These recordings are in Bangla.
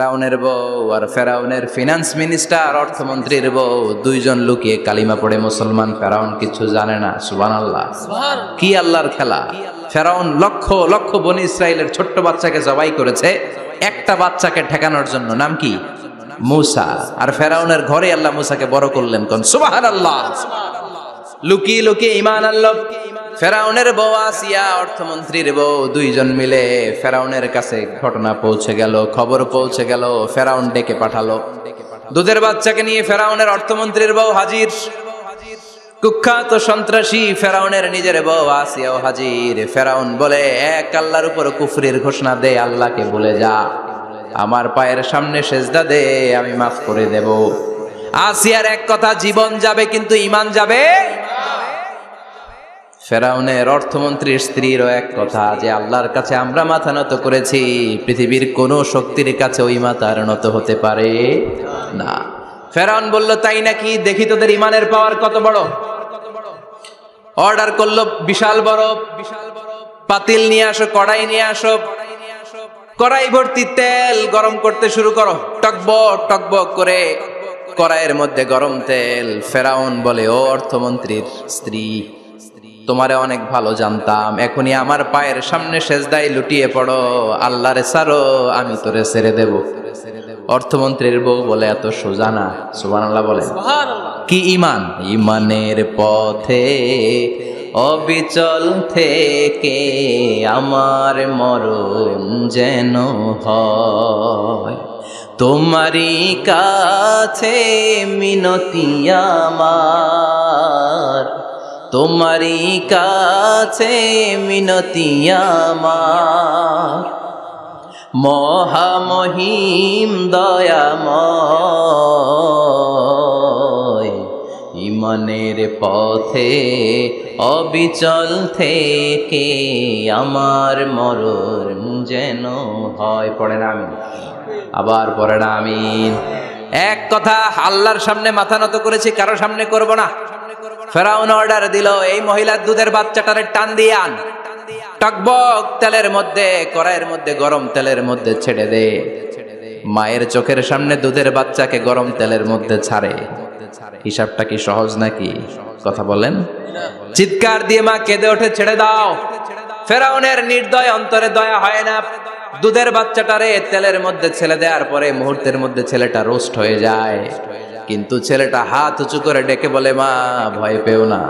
ফেরাউনের বউ আর ফেরাউনের ফিনান্স মিনিস্টার অর্থমন্ত্রীর বউ দুইজন লুকিয়ে কালিমা পড়ে মুসলমান। ফেরাউন কিছু জানে না। সুবহানাল্লাহ। কি আল্লাহর খেলা! ফেরাউন লক্ষ লক্ষ বনি ইসরাইলের ছোট্ট বাচ্চাকে জবাই করেছে একটা বাচ্চাকে ঠেকানোর জন্য। নাম কি? মুসা। আর ফেরাউনের ঘরে আল্লাহ মুসাকে বড় করলেন। কোন সুবহানাল্লাহ। লুকিয়ে লুকিয়ে ঈমান আনলো। ফেরাউনের বউ আসিয়া অর্থমন্ত্রীর বউ দুইজন মিলে ফেরাউনের কাছে ঘটনা পৌঁছে গেল, খবর পৌঁছে গেল। ফেরাউন ডেকে পাঠালো দুধের বাচ্চাকে নিয়ে। ফেরাউনের অর্থমন্ত্রীর বউ হাজির। কুখ্যাত সন্ত্রাসী ফেরাউনের নিজের বউ আসিয়াও হাজির। ফেরাউন বলে, এক আল্লাহর উপর কুফরির ঘোষণা দে, আল্লাহকে ভুলে যা, আমার পায়ের সামনে সেজদা দে, আমি মাফ করে দেব। আসিয়ার এক কথা, জীবন যাবে কিন্তু ঈমান যাবে। ফেরাউনের অর্থমন্ত্রীর স্ত্রীরও এক কথা, যে আল্লাহর কাছে আমরা মাথা নত করেছি, পৃথিবীর কোন শক্তির কাছে ওই মাথার নত হতে পারে না। ফেরাউন বলল, তাই নাকি? দেখি তোদের ঈমানের পাওয়ার কত বড়। অর্ডার করলো, বিশাল বড় পাতিল নিয়ে আসো, কড়াই নিয়ে আসো, কড়াই ভর্তি তেল গরম করতে শুরু করো। টকবক টকবক করে কড়াইয়ের মধ্যে গরম তেল। ফেরাউন বলে, ও অর্থমন্ত্রীর স্ত্রী, তোমারে অনেক ভালো জানতাম, এখনই আমার পায়ের সামনে সেজদায় লুটিয়ে পড়ো, আল্লাহরে ছাড়ো, আমি তোরে ছেড়ে দেব। অর্থমন্ত্রীর বউ বলে, এত সোজা না। সুবহানাল্লাহ বলে। কি ঈমান? ঈমানের পথে অবিচল থেকে আমার মরণ যেন হয়, তোমারই কাছে মিনতি আমার, তোমারই কাছে মিনতি আমার, মহামহিম দয়াময়, ঈমানের পথে অবিচল থেকে আমার মরণ যেন হয়। পড়েন আমিন। আবার পড়েন আমিন। এক কথা, আল্লাহর সামনে মাথা নত করেছি, কারো সামনে করব না। ফেরাউন অর্ডার দিল, এই মহিলার দুধের বাচ্চাটারে টান দিয়ে আন, টকবক তেলের মধ্যে, কড়াইয়ের মধ্যে গরম তেলের মধ্যে ছেড়ে দে। মায়ের চোখের সামনে দুধের বাচ্চাকে গরম তেলের মধ্যে ছাড়ে। হিসাবটা কি সহজ নাকি? কথা বলেন। চিৎকার দিয়ে মা কেঁদে ওঠে, ছেড়ে দাও। ফেরাউনের নির্দয় অন্তরে দয়া হয় না। দুধের বাচ্চাটারে তেলের মধ্যে ছেড়ে দেওয়ার পরে মুহূর্তের মধ্যে ছেলেটা রোস্ট হয়ে যায়। কিন্তু ছেলেটা হাত উঁচু করে ডেকে বলে, মা ভয় পেও না,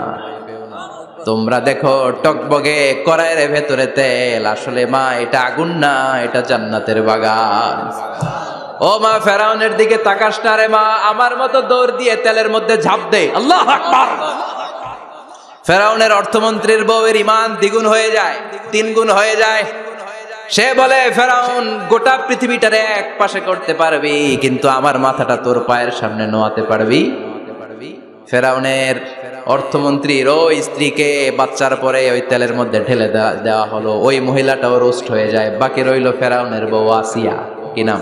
তোমরা দেখো টকবগে কড়াইয়ের ভেতরে তেল, আসলে মা এটা আগুন না, এটা জান্নাতের বাগান। ও মা, ফেরাউনের দিকে তাকাস না রে মা, আমার মতো দৌড় দিয়ে তেলের মধ্যে ঝাঁপ দে। আল্লাহু আকবার। ফেরাউনের অর্থমন্ত্রীর বউয়ের ঈমান দ্বিগুণ হয়ে যায়, 3 গুণ হয়ে যায়। সে বলে, ফেরাউন গোটা পৃথিবীটারে এক পাশে করতে পারবি, কিন্তু আমার মাথাটা তোর পায়ের সামনে নোয়াতে পারবি? ফেরাউনের অর্থমন্ত্রীর ওই স্ত্রীকে বাচ্চার পরে ওই তেলের মধ্যে ঢেলে দেওয়া হলো। ওই মহিলাটাও রোস্ট হয়ে যায়। বাকি রইল ফেরাউনের বউ আসিয়া। কি নাম?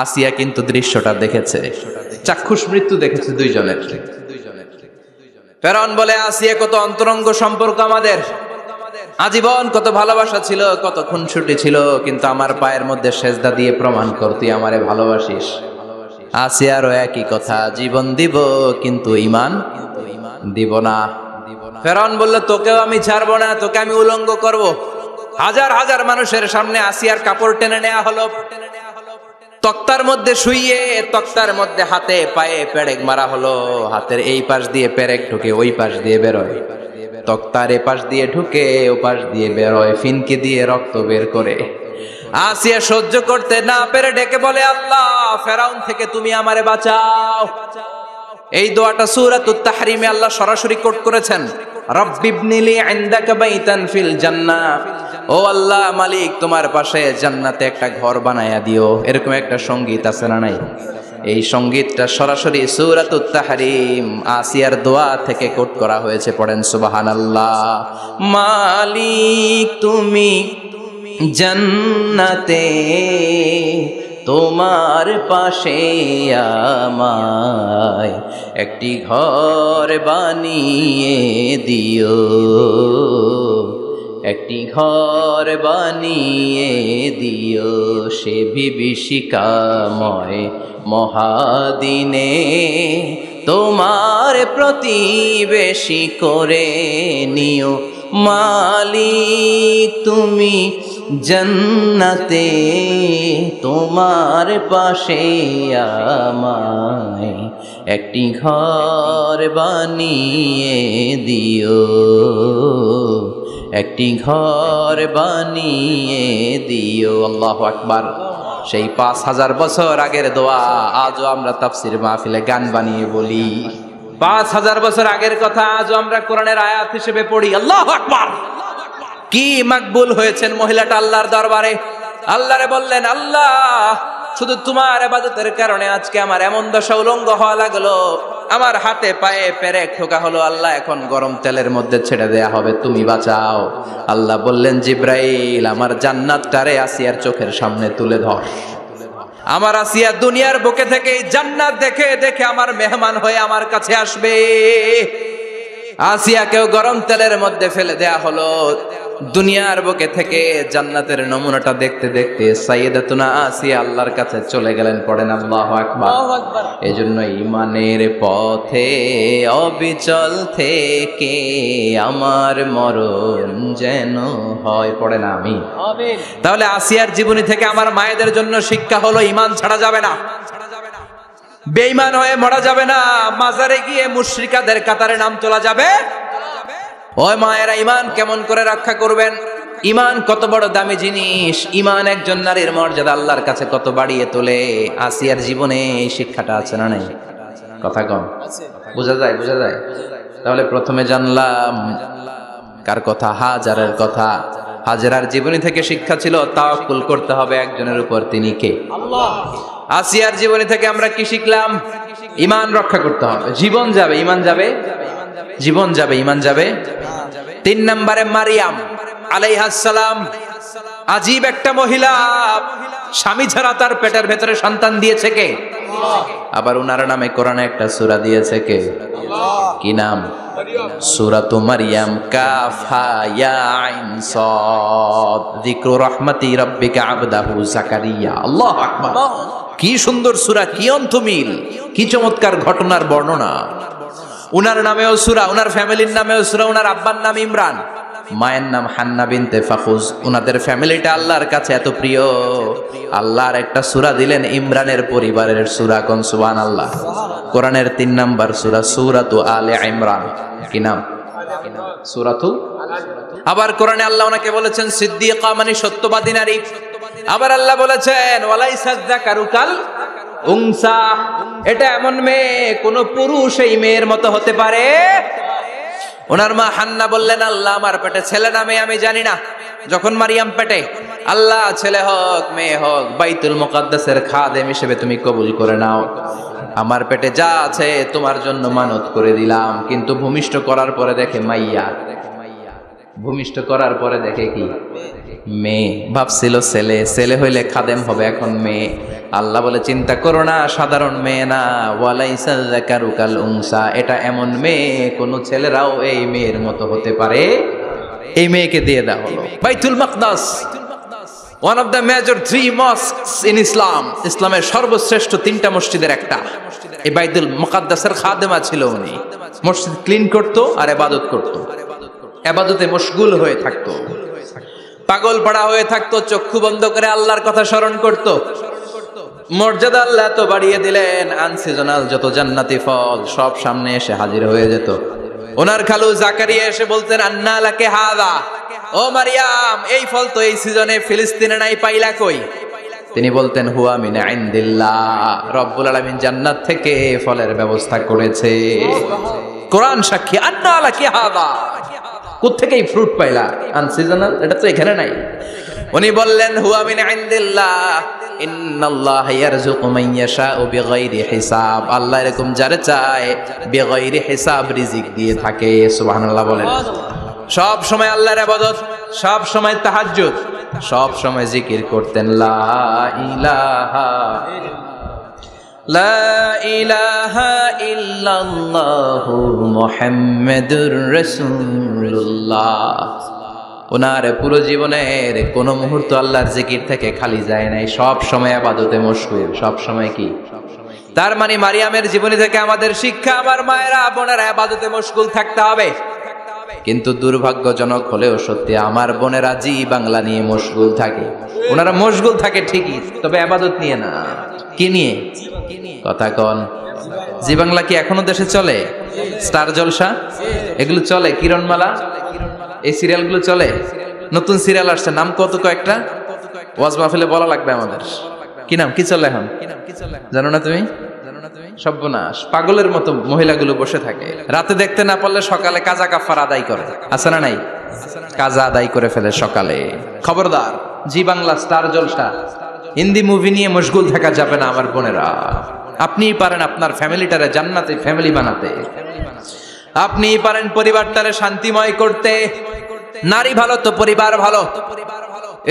আসিয়া কিন্তু দৃশ্যটা দেখেছে, চাক্ষুষ মৃত্যু দেখেছে দুইজনের। ফেরাউন বলে, আসিয়া কত অন্তরঙ্গ সম্পর্ক আমাদের, আজীবন কত ভালোবাসা ছিল, কত খুনসুটি ছিল, কিন্তু আমার পায়ের মধ্যে সেজদা দিয়ে প্রমাণ কর তুই আমারে ভালোবাসিস। আসিয়ারও একই কথা, জীবন দিব কিন্তু ঈমান দিব না। ফেরাউন বলল, তোকেও আমি ছাড়বো না, তোকে আমি উলঙ্গ করব। হাজার হাজার মানুষের সামনে আসিয়ার কাপড় টেনে নেওয়া হলো। তক্তার মধ্যে শুইয়ে তক্তার মধ্যে হাতে পায়ে পেরেক মারা হলো। হাতের এই পাশ দিয়ে পেরেক ঢুকে ওই পাশ দিয়ে বেরোয়, তক্তার এ পাশ দিয়ে ঢুকে ও পাশ দিয়ে বেরোয়, ফিনকি দিয়ে রক্ত বের করে। আসিয়া সহ্য করতে না পেরে ডেকে বলে, আল্লাহ, ফেরাউন থেকে তুমি আমারে বাঁচাও। এই দোয়াটা সূরাতুত তাহরিমে আল্লাহ সরাসরি কোট করেছেন, রব্বিবনিলি ইনদাকা বাইতান ফিল জান্নাহ। ও আল্লাহ মালিক, তোমার পাশে জান্নাতে একটা ঘর বানায়া দিও। এরকম একটা সঙ্গীত আছে না নাই? এই সঙ্গীতটা সরাসরি সূরাতুত তাহরিম আসিয়ার দোয়া থেকে কোট করা হয়েছে। পড়েন সুবহানাল্লাহ। মালিক তুমি জান্নাতে তোমার পাশে আমায় একটি ঘর বানিয়ে দিও, একটি ঘর বানিয়ে দিও সে বিভীষিকাময় মহাদিনে, তোমার প্রতিবেশী করে নিও মালিক তুমি জান্নাতে, তোমার পাশে আমায় একটি ঘর বানিয়ে দিও, একটি ঘর বানিয়ে দিও। আল্লাহু আকবার। সেই 5000 বছর আগের দোয়া আজও আমরা তাফসীর মাহফিলে গান বানিয়ে বলি। 5000 বছর আগের কথা আজও আমরা কোরআনের আয়াত হিসেবে পড়ি। আল্লাহু আকবার। কি মাকবুল হয়েছেন মহিলাটা আল্লাহর দরবারে। আল্লাহরে বললেন, আল্লাহ শুধু তোমার ইবাদতের কারণে আজকে আমার এমন দশা উলঙ্গ হওয়া লাগলো, আমার হাতে পায়ে পেরেক ঠোকা হলো, আল্লাহ এখন গরম তেলের মধ্যে ছেড়ে দেয়া হবে, তুমি বাঁচাও। আল্লাহ বললেন, জিব্রাইল আমার জান্নাতটারে আসিয়ার চোখের সামনে তুলে ধর। আমার আসিয়া দুনিয়ার বুকে থেকে জান্নাত দেখে দেখে আমার মেহমান হয়ে আমার কাছে আসবে। আসিয়াকেও গরম তেলের মধ্যে ফেলে দেয়া হলো। দুনিয়ার বুকে থেকে জান্নাতের নমুনাটা দেখতে দেখতে সাইয়েদাতুনা আসিয়া আল্লাহর কাছে চলে গেলেন। পড়েন আল্লাহু আকবার। এজন্য ঈমানের পথে অবিচল থেকে আমার মরণ যেন হয়। পড়েন আমিন। তাহলে আসিয়ার জীবনী থেকে আমার মায়েদের জন্য শিক্ষা হলো, ঈমান ছাড়া যাবে না, বেঈমান হয়ে মরা যাবে না, মাজারে গিয়ে মুশরিকাদের কাতারে নাম তোলা যাবে। ওই মায়েরা ঈমান কেমন করে রক্ষা করবেন? ঈমান কত বড় দামি জিনিস। ঈমান একজন নারীর মর্যাদা আল্লাহর কাছে কত বাড়িয়ে তোলে। আসিয়ার জীবনে এই শিক্ষাটা আছে না নাই? কথা কম, বোঝা যায়? বোঝা যায়। তাহলে প্রথমে জানলাম কার কথা? হাজারের কথা। হাজেরার জীবনী থেকে শিক্ষা ছিল তাওয়াক্কুল করতে হবে একজনের উপর, তিনি কে? আল্লাহ। আসিয়ার জীবনী থেকে আমরা কি শিখলাম? ঈমান রক্ষা করতে হবে। জীবন যাবে, ঈমান যাবে, জীবন যাবে, ঈমান যাবে। 3 নম্বরে মারিয়াম আলাইহিস সালাম, আজীব একটা মহিলা, স্বামী ছাড়া তার পেটের ভেতরে সন্তান দিয়েছে কে? আবার উনার নামে কোরআনে একটা সূরা দিয়েছে কে? কি নাম? সূরাতু মারইয়াম। কাফ হা ইয়া আইন সাদ, যিকরু রাহমাতি রাব্বিকা আবদাহু যাকারিয়া। আল্লাহু আকবার। কি সুন্দর সূরা, কি অন্তমিল, কি চমৎকার ঘটনার বর্ণনা। উনার নামেও সূরা, উনার ফ্যামিলির নামেও সূরা। উনার আব্বার নাম ইমরান, মায়ের নাম হান্না বিনতে ফাখুজ। উনাদের ফ্যামিলিটা আল্লাহর কাছে এত প্রিয়, আল্লাহর একটা সূরা দিলেন ইমরানের পরিবারের সূরা। কোন? সুবহানাল্লাহ। কোরআনের 3 নাম্বার সূরা, সূরাতু আলে ইমরান। কি নাম? সূরাতু। আবার কোরআনে আল্লাহ ওনাকে বলেছেন সিদ্দিকা, মানে সত্যবাদী নারী। আবার আল্লাহ বলেছেন ওয়ালাইসা যাকারু কাল উনসা, এটা এমন মেয়ে কোন পুরুষ এই মেয়ের মতো হতে পারে? ওনার মা হান্না বললেন, আল্লাহ আমার পেটে ছেলে না মেয়ে আমি জানি না। যখন মারিয়াম পেটে, আল্লাহ ছেলে হোক মেয়ে হোক বাইতুল মুকাদ্দাসের খাদেম হিসেবে তুমি কবুল করে নাও। আমার পেটে যা আছে তোমার জন্য মানত করে দিলাম। কিন্তু ভূমিষ্ঠ করার পরে দেখে মাইয়া, ভূমিষ্ঠ করার পরে দেখে কি? মেয়ে। ভাবছিল ছেলে, ছেলে হইলে খাদেম হবে, এখন মেয়ে। আল্লাহ বলে চিন্তা করো না, সাধারণ মেয়ে না। ওয়ালাইসা যাকারু কাল উনসা, এটা এমন মেয়ে কোন ছেলেরাও এই মেয়ের মতো হতে পারে। এই মেয়েকে দিয়ে দেওয়া হলো Baitul Maqdis, one of the major 3 mosques in Islam. ইসলামের সর্বশ্রেষ্ঠ 3টা মসজিদের একটা। এই বাইতুল মুকাদ্দাসের খাদেমা ছিল উনি। মসজিদ ক্লিন করতো আর ইবাদত করতো, ইবাদতে মশগুল হয়ে থাকতো, পাগল পাড়া হয়ে থাকতো, চক্ষু বন্ধ করে আল্লাহর কথা স্মরণ করতো। মর্যাদা আল্লাহ এত বাড়িয়ে দিলেন, আনসিজনাল যত জান্নাতি ফল সব সামনে এসে হাজির হয়ে যেত। ওনার খালু জাকারিয়া এসে বলতেন, আন্না লাকে হাদা, ও মারিয়াম এই ফল তো এই সিজনে ফিলিস্তিনে নাই, পাইলা কই? তিনি বলতেন, হুয়া মিন ইনদিল্লাহ, রব্বুল আলামিন জান্নাত থেকে ফলের ব্যবস্থা করেছে। কোরআন সাক্ষী, আন্না লাকে হাদা, কোত্থেকে এই ফ্রুট পাইলা? আনসিজনাল, এটা তো এখানে নাই। উনি বললেন, হুয়া মিন ইনদিল্লাহ, ইন্নাল্লাহা ইয়ারযুকু মান ইয়াশাউ বিগাইরি হিসাব। আল্লাহ এরকম যারে চায় বিগাইরি হিসাব রিজিক দিয়ে থাকে। সুবহানাল্লাহ বলেন। সব সময় আল্লাহর ইবাদত, সব সময় তাহাজ্জুদ, সব সময় জিকির করতেন, লা ইলাহা লা ইলাহা ইল্লাল্লাহু মুহাম্মাদুর রাসূলুল্লাহ। ওনার পুরো জীবনের কোনো মুহূর্ত আল্লাহর জিকির থেকে খালি যায় নাই, সব সময় ইবাদতে মশগুল। সব সময় কি? তার মানে মারিয়ামের জীবনী থেকে আমাদের শিক্ষা, আমার মায়েরা বোনেরা ইবাদতে মশগুল থাকতে হবে। কিন্তু দুর্ভাগ্যজনক হলেও সত্যি, আমার বোনেরা জি বাংলা নিয়ে মশগুল থাকে। ওনারা মশগুল থাকে ঠিকই, তবে ইবাদত নিয়ে না। কি নিয়ে? কথা কন। জি বাংলা কি এখনো দেশে চলে? স্টার জলসা এগুলো চলে, কিরণমালা, এই সিরিয়ালগুলো চলে। নতুন সিরিয়াল আসছে, নাম কত কয়েকটা, ওয়াজ মাহফিলে বলা লাগবে আমাদের। কি নাম, কি চলে এখন জানো না তুমি? সর্বনাশ, পাগলের মতো মহিলাগুলো বসে থাকে, রাতে দেখতে না পারলে সকালে কাজা কাফার আদায় করে। আছে না নাই? কাজা আদায় করে ফেলে সকালে। খবরদার, জি বাংলা, স্টার জলসা, হিন্দি মুভি নিয়ে মশগুল থাকা যাবে না আমার বোনেরা। আপনিই পারেন আপনার ফ্যামিলিটারে জান্নাতে ফ্যামিলি বানাতে, আপনিই পারেন পরিবারটারে শান্তিময় করতে। নারী ভালো তো পরিবার ভালো।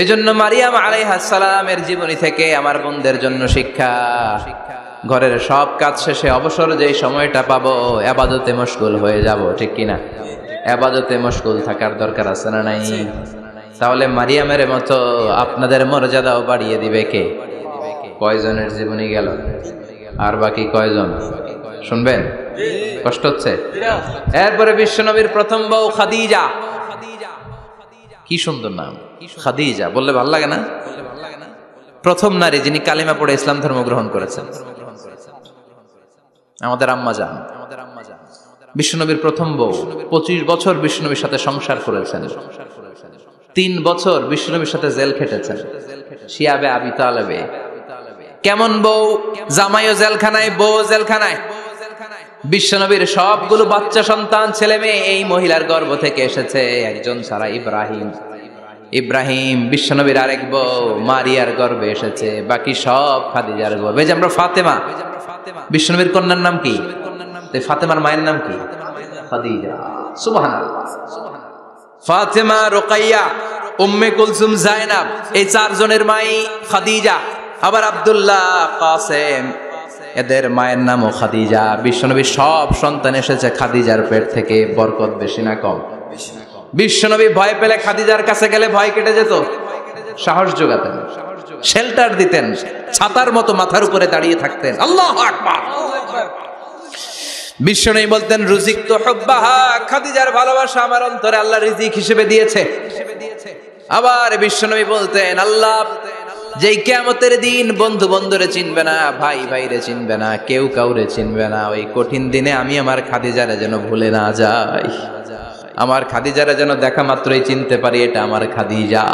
এজন্য মারিয়াম আলাইহিস সালামের জীবনী থেকে আমার বোনদের জন্য শিক্ষা, ঘরের সব কাজ শেষে অবসর যেই সময়টা পাবো ইবাদতে মশগুল হয়ে যাব, ঠিক কিনা? ইবাদতে মশগুল থাকার দরকার আছে না নাই? তাহলে মারিয়ামের মতো আপনাদের মর্যাদাও বাড়িয়ে দিবে কে? কয়জনের জীবনী গেল, আর বাকি কয়জন শুনবেন? কষ্ট হচ্ছে? এরপরে বিশ্বনবীর প্রথম বউ খাদিজা। কি সুন্দর নাম, খাদিজা বললে ভালো লাগে না? প্রথম নারী যিনি কালিমা পড়ে ইসলাম ধর্ম গ্রহণ করেছেন, আমাদের আম্মা জান। বিশ্বনবীর প্রথম বউ, 25 বছর বিশ্বনবীর সাথে সংসার করেছেন, 3 বছর বিশ্বনবীর সাথে জেল খেটেছেন, শিয়াবে আবি তালেবে। কেমন বউ? জামাইও জেলখানায়, বউ জেলখানায়। বিশ্বনবীর সবগুলো বাচ্চা সন্তান, ছেলে মেয়ে এই মহিলার গর্ভ থেকে এসেছে, একজন ছাড়া, ইব্রাহিম। ইব্রাহিম বিশ্বনবীর আরেক বউ মারিয়ার গর্ভে এসেছে, বাকি সব খাদিজার গর্ভে। যে আমরা ফাতেমা, বিশ্বনবীর কন্যার নাম কি? ফাতেমার মায়ের নাম কি? খাদিজা। সুবহানাল্লাহ। ফাতেমা, রুকাইয়া, উম্মে কুলসুম, জায়নাব, এই 4 জনের মাই খাদিজা। আবার আব্দুল্লাহ, কাসেম, এদের মায়ের নামও খাদিজা। বিশ্বনবীর সব সন্তান এসেছে খাদিজার পেট থেকে। বরকত বেশি না কম? বিশ্বনবী ভয় পেলে খাদিজার কাছে গেলে ভয় কেটে যেত, সাহস যোগাতেন, শেল্টার দিতেন, ছাতার মতো মাথার উপরে দাঁড়িয়ে থাকতেন। আল্লাহু আকবার। বিশ্বনবী বলতেন, রুজিক তো হুব্বাহা, খাদিজার ভালোবাসা আমার অন্তরে আল্লাহ রিজিক হিসেবে দিয়েছে। আবার বিশ্বনবী বলতেন, আল্লাহ যেই কিয়ামতের দিন বন্ধু বন্ধুরে চিনবে না, ভাই ভাইরে চিনবে না, কেউ কাউরে চিনবে না, ওই কঠিন দিনে আমি আমার খাদিজারে যেন ভুলে না যাই, আমার খাদিজারে যেন দেখা মাত্রই চিনতে পারি এটা আমার খাদিজা।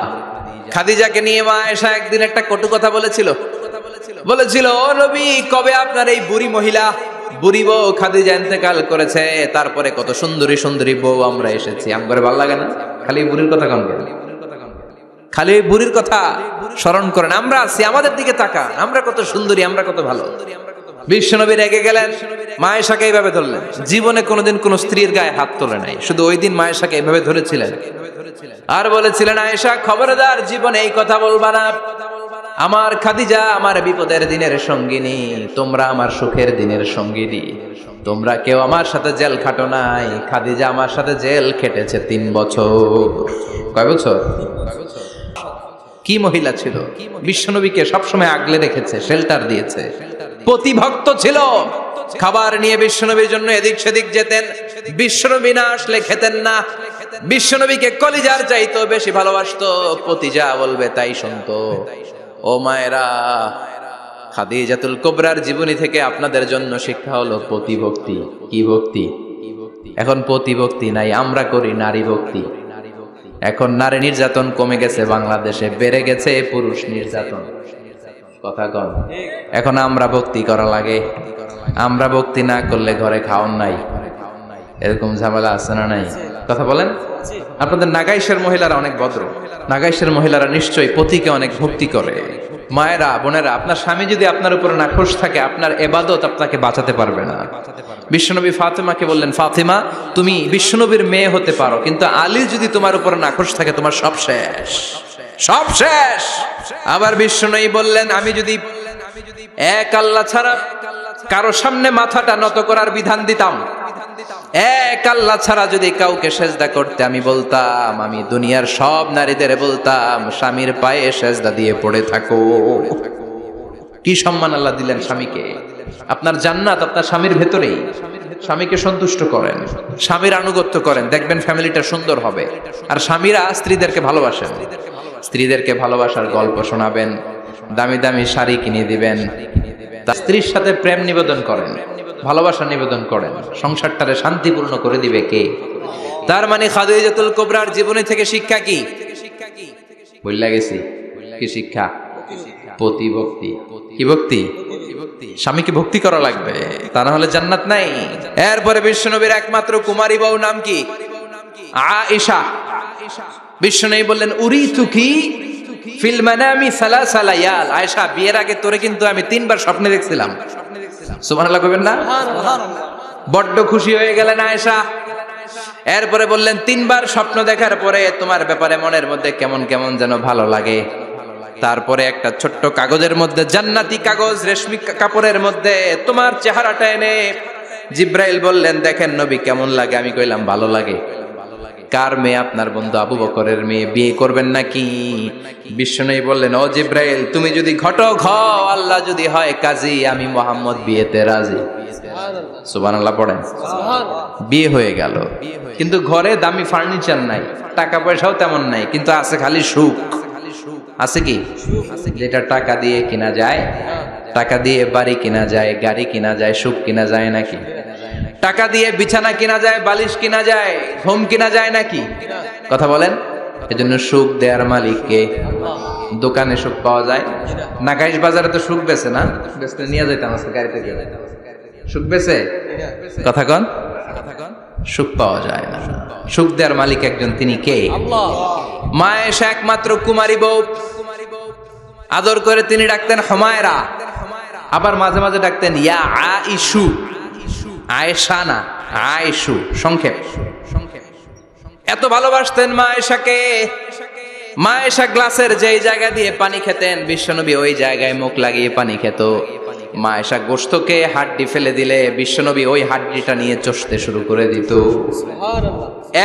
খাদিজাকে নিয়ে মা আয়েশা একদিন একটা কটু কথা বলেছিল। ও নবী, কবে আপনার এই বুড়ি মহিলা, বুড়ি বউ খাদিজা ইন্তেকাল করেছে, তারপরে কত সুন্দরী সুন্দরী বউ আমরা এসেছি, আমার ভালো লাগে না? খালি বুড়ির কথা কন কেন? খালি ওই বুড়ির কথা স্মরণ করেন। আমরা আছি, আমাদের দিকে তাকান, আমরা কত সুন্দরী, আমরা কত ভালো। বিশ্বনবী রেগে গেলেন, মা আয়েশাকে এইভাবে ধরলেন। জীবনে কোনোদিন কোন স্ত্রীর গায়ে হাত তোলে নাই, শুধু ওই দিন মা আয়েশাকে এইভাবে ধরেছিলেন আর বলেছিলেন, আয়েশা খবরদার, জীবনে এই কথা বলবা না। আমার খাদিজা আমার বিপদের দিনের সঙ্গিনী, তোমরা আমার সুখের দিনের সঙ্গিনী। তোমরা কেউ আমার সাথে জেল খাটো নাই, খাদিজা আমার সাথে জেল খেটেছে 3 বছর। কয় বছর? কি মহিলা ছিল! বিশ্বনবীকে সবসময় আগলে রেখেছে, শেল্টার দিয়েছে, প্রতিভক্ত ছিল। খাবার নিয়ে বিশ্বনবীর জন্য এদিক সেদিক যেতেন, বিশ্বনবী না আসলে খেতেন না। বিশ্বনবীকে কলিজার চাইতো বেশি ভালোবাসতো, পতি যা বলবে তাই শুনতো। ও মায়েরা, খাদিজাতুল কুবরার জীবনী থেকে আপনাদের জন্য শিক্ষা হলো প্রতিভক্তি। কি ভক্তি? এখন প্রতিভক্তি নাই, আমরা করি নারী ভক্তি। এখন নারী নির্যাতন কমে গেছে বাংলাদেশে, বেড়ে গেছে পুরুষ নির্যাতন। কথা কন। এখন আমরা ভক্তি করা লাগে, আমরা ভক্তি না করলে ঘরে খাওয়ান নাই, এরকম ঝামেলা আছে না নাই? কথা বলেন। আপনাদের নাগাইশের মহিলারা অনেক ভদ্র, নাগাইশের মহিলারা নিশ্চয়ই পতিকে অনেক ভক্তি করে। মায়েরা, বোনেরা, আপনার স্বামী যদি আপনার উপরে নাখোশ থাকে, আপনার ইবাদত আপনাকে বাঁচাতে পারবে না। বিশ্বনবী ফাতেমাকে বললেন, ফাতেমা তুমি বিশ্বনবীর মেয়ে হতে পারো, কিন্তু আলী যদি তোমার উপরে নাখোশ থাকে, তোমার সব শেষ, সব শেষ। আবার বিশ্বনবী বললেন, আমি যদি এক আল্লাহ ছাড়া কারো সামনে মাথাটা নত করার বিধান দিতাম, এক আল্লাহ ছাড়া যদি কাউকে সেজদা করতে আমি বলতাম, আমি দুনিয়ার সব নারীদের বলতাম স্বামীর পায়ে সেজদা দিয়ে পড়ে থাকো। কি সম্মান আল্লাহ দিলেন স্বামীকে। আপনার জান্নাত আপনার স্বামীর ভেতরেই। স্বামীকে সন্তুষ্ট করেন, স্বামীর আনুগত্য করেন, দেখবেন ফ্যামিলিটা সুন্দর হবে। আর স্বামীরা স্ত্রীদেরকে ভালোবাসেন, স্ত্রীদেরকে ভালোবাসার গল্প শোনাবেন, দামি দামি শাড়ি কিনে দিবেন, তার স্ত্রীর সাথে প্রেম নিবেদন করেন, ভালোবাসা নিবেদন করেন। সংসারটারে শান্তিপূর্ণ করে দিবে কে? তার মানে খাদিজাতুল কুবরার জীবনী থেকে শিক্ষা কি? বললা গেছি কি শিক্ষা? প্রতিভক্তি। কি ভক্তি? স্বামীকে ভক্তি করা লাগবে, তা না হলে জান্নাত নাই। এরপরে বিশ্বনবীর একমাত্র কুমারী বউ নাম কি? আয়েশা। বিশ্বনবী বললেন উরিতুকি ফিল মানামি সালাসা লায়াল। আয়েশা, বিয়ের আগে তোরে কিন্তু আমি 3 বার স্বপ্নে দেখছিলাম। সুবহানাল্লাহ কইবেন না? বড্ড খুশি হয়ে গেলেন আয়েশা। এরপরে বললেন 3 বার স্বপ্ন দেখার পরে তোমার ব্যাপারে মনের মধ্যে কেমন কেমন যেন ভালো লাগে। তারপরে একটা ছোট্ট কাগজের মধ্যে, জান্নাতি কাগজ, রেশমি কাপড়ের মধ্যে তোমার চেহারাটা এনে জিব্রাইল বললেন দেখেন নবী কেমন লাগে। আমি কইলাম ভালো লাগে। কার মেয়ে? আপনার বন্ধু আবু বকরের মেয়ে, বিয়ে করবেন নাকি? বিশ্বনবী বললেন ও জিব্রাইল, তুমি যদি ঘটক হও, আল্লাহ যদি হয় কাজী, আমি মুহাম্মদ বিয়েতে রাজি। সুবহানাল্লাহ পড়েন। বিয়ে হয়ে গেল, কিন্তু ঘরে দামি ফার্নিচার নাই, টাকা পয়সাও তেমন নাই, কিন্তু আছে খালি সুখ। আছে কি? যেটা টাকা দিয়ে কিনা যায়, টাকা দিয়ে বাড়ি কিনা যায়, গাড়ি কিনা যায়, সুখ কিনা যায় নাকি? টাকা দিয়ে বিছানা কিনা যায়, বালিশ কিনা যায়, হোম কিনা যায় নাকি? কথা বলেন। এজন্য সুখ দেয়ার মালিক কে? দোকানে সুখ পাওয়া যায়? নাগাইশ বাজারে তো সুখ বেছে না, বেচতে নিয়ে যাইতাম আজকে গাড়িতে গিয়ে। সুখ বেছে? কথা কন। সুখ পাওয়া যায় না। সুখ দেয়ার মালিক একজন, তিনি কে? আল্লাহ। মা আয়েশা একমাত্র কুমারী বউ, আদর করে তিনি ডাকতেন হুমায়রা, আবার মাঝে মাঝে ডাকতেন ইয়া আইশু। আয়েশা না, আয়েশু, সংক্ষেপ। এত ভালোবাসতেন মা আয়েশাকে। মা আয়েশা গ্লাসের যেই জায়গা দিয়ে পানি খেতেন, বিশ্বনবী ওই জায়গায় মুখ লাগিয়ে পানি খেত। মা আয়েশা গোশতকে হাড্ডি ফেলে দিলে বিশ্বনবী ওই হাড্ডিটা নিয়ে চষতে শুরু করে দিত।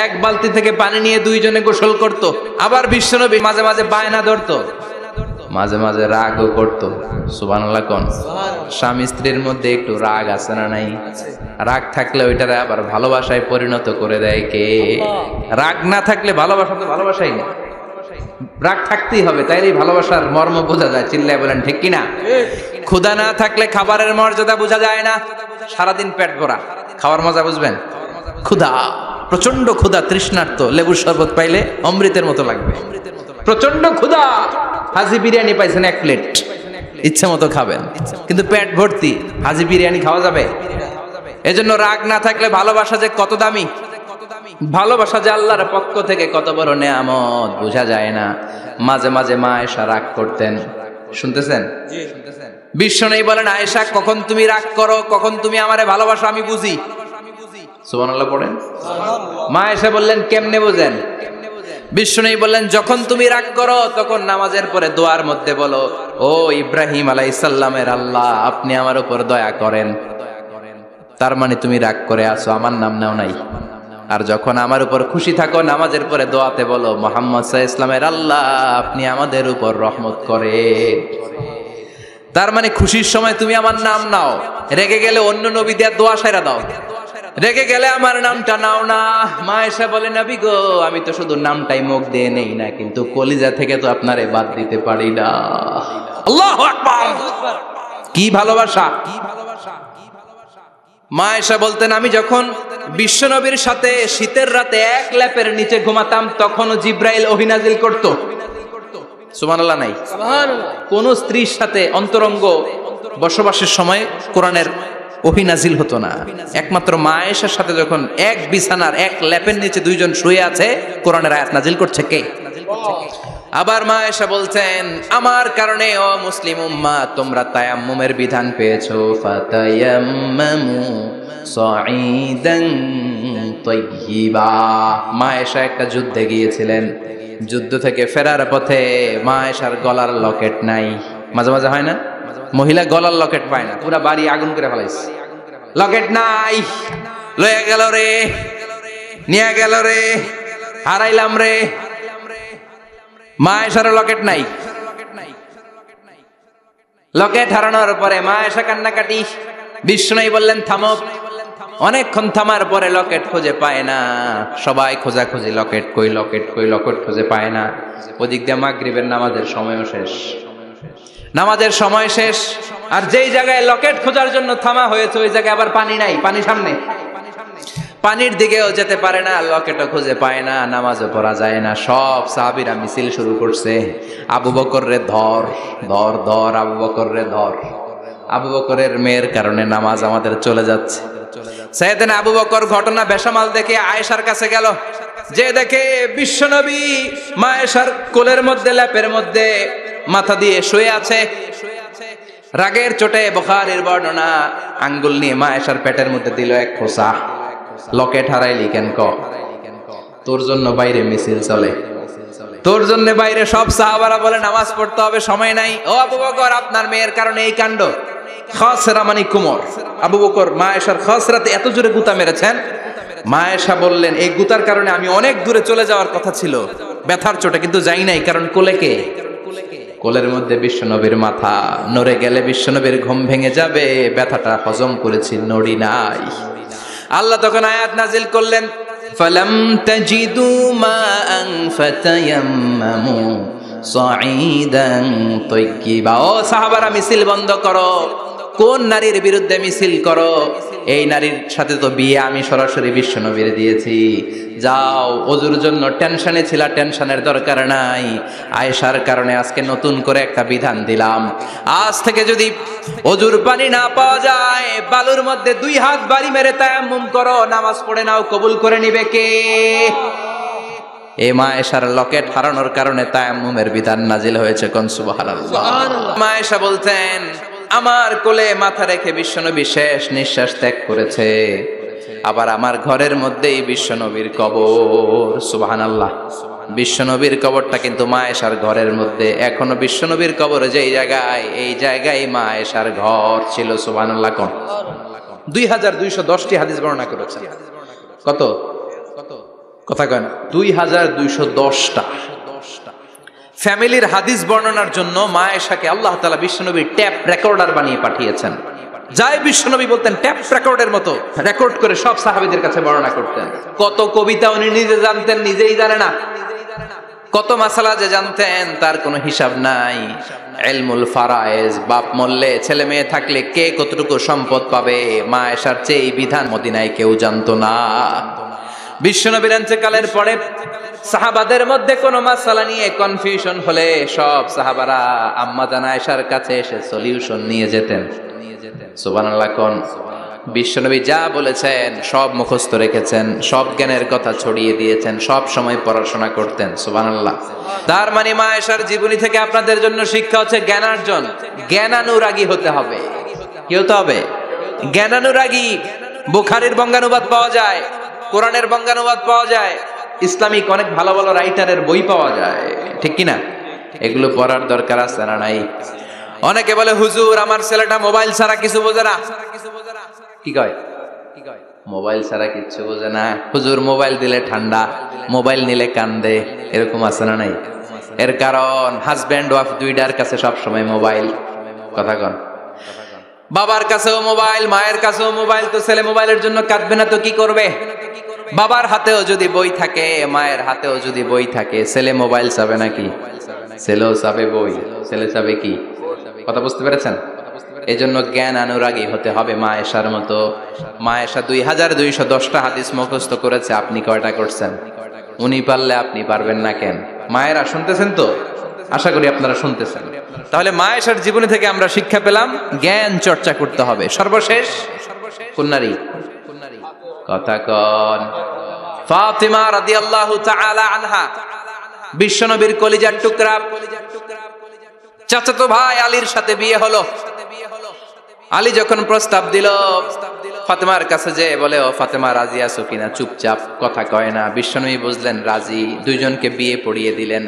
এক বালতি থেকে পানি নিয়ে দুইজনে গোসল করত। আবার বিশ্বনবী মাঝে মাঝে বায়না ধরতো, মাঝে মাঝে রাগও করত। সুবহানাল্লাহ কোন। স্বামী স্ত্রীর মধ্যে একটু রাগ আছে না নাই? রাগ থাকলে ওইটারে আবার ভালোবাসায় পরিণত করে দেয় কে? রাগ না থাকলে ভালোবাসা তো ভালোবাসাই না, রাগ থাকতেই হবে, তাইলেই ভালোবাসার মর্ম বোঝা যায়। চিল্লায় বলেন ঠিক কিনা? ক্ষুধা না থাকলে খাবারের মর্যাদা বোঝা যায় না। সারাদিন পেট ভরা, খাওয়ার মজা বুঝবেন? ক্ষুধা, প্রচন্ড ক্ষুধা, তৃষ্ণার্ত, লেবুর শরবত পাইলে অমৃতের মতো লাগবে। প্রচন্ড ক্ষুধা, হাজি বিরিয়ানি পাইছেন 1 প্লেট, ইচ্ছে মতো খাবেন, কিন্তু পেট ভর্তি, হাজি বিরিয়ানি খাওয়া যাবে? এজন্য রাগ না থাকলে ভালোবাসা যে কত দামি, ভালোবাসা যে আল্লাহর পক্ষ থেকে কত বড় নেয়ামত বোঝা যায় না। মাঝে মাঝে মা আয়েশা রাগ করতেন। শুনতেছেন? বিশ্বনবী বলেন আয়েশা, কখন তুমি রাগ করো, কখন তুমি আমারে ভালোবাসো আমি বুঝি। সুবহানাল্লাহ পড়েন। মা আয়েশা বললেন কেমনে বুঝেন? বিশ্বনবী বললেন যখন তুমি রাগ করো তখন নামাজের পরে দোয়ার মধ্যে বলো, ও ইব্রাহিম আলাইহিস সালামের আল্লাহ, আপনি আমার উপর দয়া করেন। তার মানে তুমি রাগ করে আছো, আমার নাম নাও নাই। আর যখন আমার উপর খুশি থাকো নামাজের পরে দোয়াতে বলো, মুহাম্মদ সাল্লাল্লাহু আলাইহি ওয়াসাল্লামের আল্লাহ, আপনি আমাদের উপর রহমত করেন। তার মানে খুশির সময় তুমি আমার নাম নাও, রেগে গেলে অন্য নবী দেয়া দোয়া সাইরা দাও, রেগে গেলে আমার নামটা নাও না। মা আয়েশা বলে নবী গো, আমি তো শুধু নামটাই মুখ দিয়ে নেই না, কিন্তু কলিজা থেকে তো আপনারে বাদ দিতে পারি না। আল্লাহু আকবার! কি ভালোবাসা! মা আয়েশা বলতেন আমি যখন বিশ্বনবীর সাথে শীতের রাতে এক লেপের নিচে ঘুমাতাম তখনও জিব্রাইল ওহী নাজিল করত। সুবহানাল্লাহ নাই? সুবহানাল্লাহ। কোন স্ত্রীর সাথে অন্তরঙ্গ বসবাসের সময় কোরআনের ওহী নাজিল হতো না। একমাত্র মা আয়েশার সাথে যখন এক বিছানার এক লেপের নিচে দুইজন শুয়ে আছে, কোরআনের আয়াত নাজিল করছে কে? আবার মা আয়েশা বলতেন আমার কারণে ও মুসলিম উম্মাহ তোমরা তায়াম্মুমের বিধান পেয়েছো। ফাতায়াম্মামু সাঈদান তাইয়্যিবা। মা আয়েশা একটা যুদ্ধে গিয়েছিলেন, যুদ্ধ থেকে ফেরার পথে মা আয়েশার গলার লকেট নাই। মাঝে মাঝে হয় না মহিলা গলার লকেট পায় না, পুরা বাড়ি আগুন করে ফেলাইছে, লকেট নাই। লয়ে গেল রে, নিয়ে গেল রে, হারাইলাম রে। মা আয়েশার লকেট নাই। লকেট হারানোর পরে মা আয়েশা কান্নাকাটি। বিশ্বনবী বললেন থামো। অনেকক্ষণ থামার পরে লকেট খুঁজে পায় না। সবাই খোঁজাখুঁজি, লকেট কই, লকেট কই, লকেট খুঁজে পায় না। ওদিক দিয়ে মাগরিবের নামাজের সময়ও শেষ, নামাজের সময় শেষ। আর যেই জায়গায় লকেট খোঁজার জন্য থামা হয়েছে ওই জায়গায় আবার পানি নাই, পানি সামনে, পানির দিকেও যেতে পারে না, লকেটও খুঁজে পায় না, নামাজও পড়া যায় না। সব সাহাবীরা মিছিল শুরু করছে, আবু বকর রে ধর, ধর, ধর, আবু বকর রে ধর। আবু বকরের মেয়ের কারণে নামাজ আমাদের চলে যাচ্ছে। সাইয়েদনা আবু বকর ঘটনা বেসামাল দেখে আয়েশার কাছে গেল, যে দেখে বিশ্বনবী মা আয়েশার কোলের মধ্যে, ল্যাপের মধ্যে মাথা দিয়ে শুয়ে আছে। রাগের চোটে বুখারীর বর্ণনা, আঙ্গুল নিয়ে মা আয়েশার পেটের মধ্যে দিল এক খোঁচা। লকেট হারাইলি কেন? ক তোর জন্য বাইরে মিছিল চলে, তোর জন্য বাইরে সব সাহাবারা বলে নামাজ পড়তে হবে, সময় নাই। ও আবু বকর, আপনার মেয়ের কারণে এই কাণ্ড। খাসরা মানে কুমর। আবু বকর মা আয়েশার খাসরাতে এত জোরে গুতা মেরেছেন, মা আয়েশা বললেন এই গুতার কারণে আমি অনেক দূরে চলে যাওয়ার কথা ছিল ব্যথার চোটে, কিন্তু যাই নাই, কারণ কোলে কে? কোলের মধ্যে বিশ্বনবীর মাথা। নড়ে গেলে বিশ্বনবীর ঘুম ভেঙে যাবে, ব্যথাটা হজম করেছি, নড়ি নাই। আল্লাহ তখন আয়াত নাজিল করলেন, ফালাম তাজিদু মাআন ফাতায়াম্মামু সাঈদান তাইয়্যিবা। ও সাহাবারা, মিছিল বন্ধ করো। কোন নারীর বিরুদ্ধে মিছিল করো? এই নারীর সাথে তো বিয়ে আমি সরাসরি বিশ্বনবীর দিয়েছি। যাও, ওজুর জন্য টেনশনে ছিলা, টেনশনের দরকার নাই। আয়েশার কারণে আজকে নতুন করে একটা বিধান দিলাম, আজ থেকে যদি ওজুর পানি না পাওয়া যায়, বালুর মধ্যে 2 হাত বাড়ি মেরে তায়াম্মুম করো, নামাজ পড়ে নাও, কবুল করে নিবে কে? এই মা আয়েশার লকেট হারানোর কারণে তায়াম্মুমের বিধান নাজিল হয়েছে। কোন সুবহানাল্লাহ। মা আয়েশা বলতেন, আমার কোলে মাথা রেখে বিশ্বনবী শেষ নিঃশ্বাস ত্যাগ করেছে, আবার আমার ঘরের মধ্যেই বিশ্বনবীর কবর। সুবহানাল্লাহ। বিশ্বনবীর কবরটা কিন্তু মা আয়েশার ঘরের মধ্যে। এখনো বিশ্বনবীর কবর যেই জায়গায়, এই জায়গায় মা আয়েশার ঘর ছিল। সুবহানাল্লাহ। কোন 2210টি হাদিস বর্ণনা করেছেন। কত? কথা কয় না, 2210টা। ফ্যামিলির হাদিস বর্ণনার জন্য মা আয়েশাকে আল্লাহ তাআলা বিশ্বনবীর ট্যাপ রেকর্ডার বানিয়ে পাঠিয়েছেন। যাই বিশ্বনবী বলতেন ট্যাপ রেকর্ডের মতো রেকর্ড করে সব সাহাবীদের কাছে বর্ণনা করতেন। কত কবিতা উনি নিজে জানতেন, নিজেই জানে না। কত মাসালা যে জানতেন তার কোনো হিসাব নাই। ইলমুল ফারায়েজ, বাপ মরলে ছেলে মেয়ে থাকলে কে কতটুকু সম্পদ পাবে, মা আয়েশার চেয়ে এই বিধান মদিনায় কেউ জানতো না। বিশ্বনবীর ইন্তেকালের পরে সাহাবাদের মধ্যে কোনো মাসালা নিয়ে কনফিউশন হলে সব সাহাবারা আম্মা জান আয়েশার কাছে এসে সলিউশন নিয়ে যেতেন। সুবহানাল্লাহ। কোন বিশ্বনবী যা বলেছেন সব মুখস্থ রেখেছেন, সব জ্ঞানের কথা ছড়িয়ে দিয়েছেন, সব সময় পড়াশোনা করতেন। সুবহানাল্লাহ। তার মানে মা আয়েশার জীবনী থেকে আপনাদের জন্য শিক্ষা হচ্ছে জ্ঞানার্জন, জ্ঞানানুরাগী হতে হবে। কি হতে হবে? জ্ঞানানুরাগী। বুখারীর বঙ্গানুবাদ পাওয়া যায়, কোরআনের বঙ্গানুবাদ পাওয়া যায়, ইসলামিক অনেক ভালো ভালো রাইটারের বই পাওয়া যায়, ঠিক কিনা? এগুলো পড়ার দরকার আছে না নাই? অনেকে বলে হুজুর আমার ছেলেটা মোবাইল ছাড়া কিছু বোঝে না। কি কয়? মোবাইল ছাড়া কিচ্ছু বোঝে না। হুজুর মোবাইল দিলে ঠান্ডা, মোবাইল নিলে কান্দে, এরকম আছে না নাই? এর কারণ হাজব্যান্ড ওয়াইফ দুইটার কাছে সব সময় মোবাইল। কথা কন। বাবার কাছেও মোবাইল, মায়ের কাছেও মোবাইল, তো ছেলে মোবাইলের জন্য কাঁদবে না তো কি করবে? বাবার হাতেও যদি বই থাকে, মায়ের হাতেও যদি বই থাকে, ছেলে মোবাইল চাবে নাকি? ছেলেও চাবে বই, ছেলে চাবে কি? কথা বুঝতে পেরেছেন? এই জন্য জ্ঞান অনুরাগী হতে হবে মা আয়েশার মতো। মা আয়েশা 2210টা হাদিস মুখস্থ করেছে, আপনি কয়টা করছেন? উনি পারলে আপনি পারবেন না কেন? মায়েরা শুনতেছেন তো? আশা করি আপনারা শুনতেছেন। তাহলে মা আয়েশার জীবনী থেকে আমরা শিক্ষা পেলাম জ্ঞান চর্চা করতে হবে। সর্বশেষ কোন নারী? কথা কন। ফাতিমা রাদিয়াল্লাহু তাআলা আনহা, বিশ্বনবীর কলিজার টুকরা। চাচাতো ভাই আলীর সাথে বিয়ে হলো। আলী যখন প্রস্তাব দিল ফাতেমার কাছে, যে বলে ও ফাতেমা রাজি আছো কিনা? চুপচাপ, কথা কয় না। বিশ্বনবী বুঝলেন রাজি, দুইজনকে বিয়ে পড়িয়ে দিলেন।